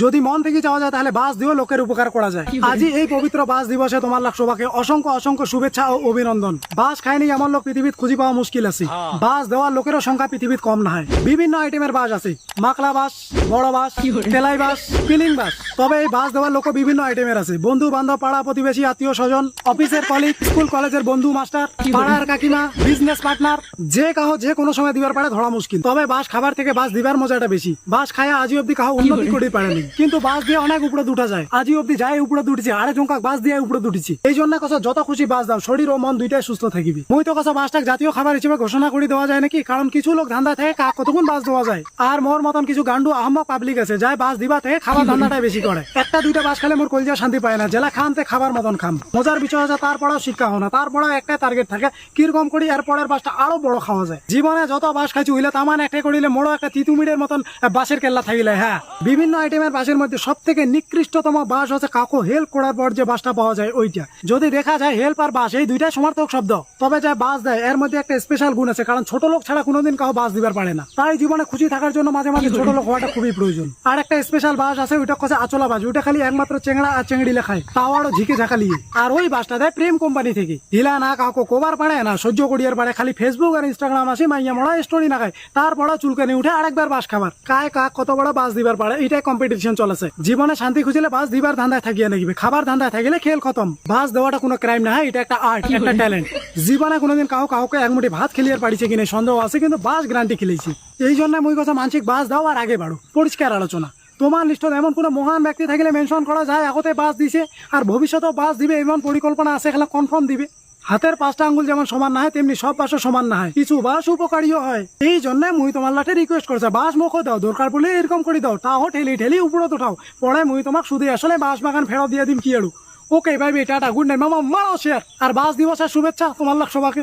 যদি মন থেকে চাওয়া যায় তাহলে বাস দিয়েও লোকের উপকার করা যায়। আজি এই পবিত্র বাস দিবসে তোমার লাখ সবাকে অসংখ্য অসংখ্য শুভেচ্ছা ও অভিনন্দন। বাস খায়নি এমন লোক পৃথিবীত খুঁজি পাওয়া মুশকিল আছে। বাস দেওয়ার লোকেরও সংখ্যা পৃথিবীত কম না হয়। বিভিন্ন আইটেমের বাস আছে, মাকলা বাস, বড় বাস, তেলাই বাস, পিলিং বাস। তবে এই বাস দেওয়ার লোক বিভিন্ন আইটেমের আছে। বন্ধু বান্ধব, পাড়া প্রতিবেশী, আত্মীয় স্বজন, অফিসের কলিগ, স্কুল কলেজের বন্ধু মাস্টার, পাড়ার কাকিমা, বিজনেস পার্টনার, যে কাহো যে কোনো সময় দিবার পারে ধরা মুশকিল। তবে বাস খাবার থেকে বাস দিবার মজাটা বেশি। বাস খায়া আজি অব্দি কাহো উন্নতি করে পারেনি, কিন্তু বাস দিয়ে অনেক উপরে দুটা যায়। আজি অব্দি যায় উপরে দুটিছে, আরে জঙ্কা বাস দিয়ে উপরে দুটিছি। এই জন্য কথা যত খুশি বাস দাও, শরীর ও মন দুইটাই সুস্থ থাকিবি। মুই তো কথা বাসটাকে জাতীয় খাবার হিসেবে ঘোষণা করে দেওয়া যায় নাকি, কারণ কিছু লোক ধান্দা থেকে কতক্ষণ বাস দেওয়া যায়। আর মোর মতন কিছু গান্ডু আহম্মক পাবলিক আছে যাই বাস দিবা থেকে খাবার ধান্দাটাই বেশি করে। একটা দুইটা বাস খেলে মোর কলজা শান্তি পায় না, জেলা খানতে খাবার মতন খাম। মজার বিষয় আছে তারপরেও শিক্ষা হয় না, তারপরেও একটাই টার্গেট থাকে কিরকম করি এর পরের বাসটা আরো বড় খাওয়া যায়। জীবনে যত বাস খাইছি হইলে তামান একটাই করিলে মোড়ো একটা তিতুমিরের মতন বাসের কেল্লা থাকিলে। হ্যাঁ, বিভিন্ন আইটেমের বাসের মধ্যে সব থেকে নিকৃষ্টতম বাস হচ্ছে কাকু হেল্প করার পর যে বাসটা পাওয়া যায় ওইটা। যদি দেখা যায় হেল্প আর বাস এই দুইটাই সমার্থক শব্দ, তবে যা বাস দেয় এর মধ্যে একটা স্পেশাল গুণ আছে, কারণ ছোট লোক ছাড়া কোনোদিন কাউ বাস দিবার পারে না। তাই জীবনে খুশি থাকার জন্য মাঝে মাঝে ছোট লোক হওয়াটা খুবই প্রয়োজন। আর একটা স্পেশাল বাস আছে, ওইটা কাছে আচলা বাস। ওইটা খালি একমাত্র চেংড়া আর চেংড়ি লেখায়, তাও আরো ঝিকে ঝাঁকালিয়ে। আর ওই বাসটা দেয় প্রেম কোম্পানি থেকে। ঢিলা না কাউকে কোবার পারে না সহ্য করিয়ার পারে, খালি ফেসবুক আর ইনস্টাগ্রাম আসি মাইয়া মরা স্টোরি না খায়, তারপর চুলকানি উঠে আরেকবার বাস খাবার। কায় কাক কত বড় বাস দিবার পারে এটাই কম্পিটিশন চলেছে। জীবনে শান্তি খুঁজলে বাস দিবার ধান্দায় থাকিয়ে নাকিবে, খাবার ধান্দায় থাকিলে খেল খতম। বাস দেওয়াটা কোনো ক্রাইম না, এটা একটা আর্ট, একটা ট্যালেন্ট। জীবনে কোনোদিন কাউকে এক মুঠি ভাত খেলিয়ার পারিছে কিনা সন্দেহ আছে, কিন্তু বাস গ্যারান্টি খেলেছি। এই জন্য মুই কথা মানসিক বাস দাও আর আগে বাড়ো। পরিষ্কার আলোচনা। তোমার লিস্টত এমন কোনো মহান ব্যক্তি থাকিলে মেনশন করা যায় আগতে বাস দিছে আর ভবিষ্যতেও বাস দিবে এমন পরিকল্পনা আছে, খেলা কনফার্ম দিবে। হাতের 5টা আঙ্গুল যেমন সমান না হয় তেমনি সব বাসও সমান না হয়, কিছু বাস উপকারীও হয়। এই জন্য মুই তোমার লাঠে রিকোয়েস্ট করছে বাস মুখ দাও, দরকার পড়লে এরকম করে দাও, তাও ঠেলি ঠেলি উপরত উঠাও। পরে মুই তোমাক শুধু আসলে বাস বাগান ফেরত দিয়ে দিম কি আরু। ওকে ভাই, টাটা, গুড নাইট মামা, মারাও শেয়ার। আর বাস দিবসের শুভেচ্ছা তোমার লাখ সবাকে।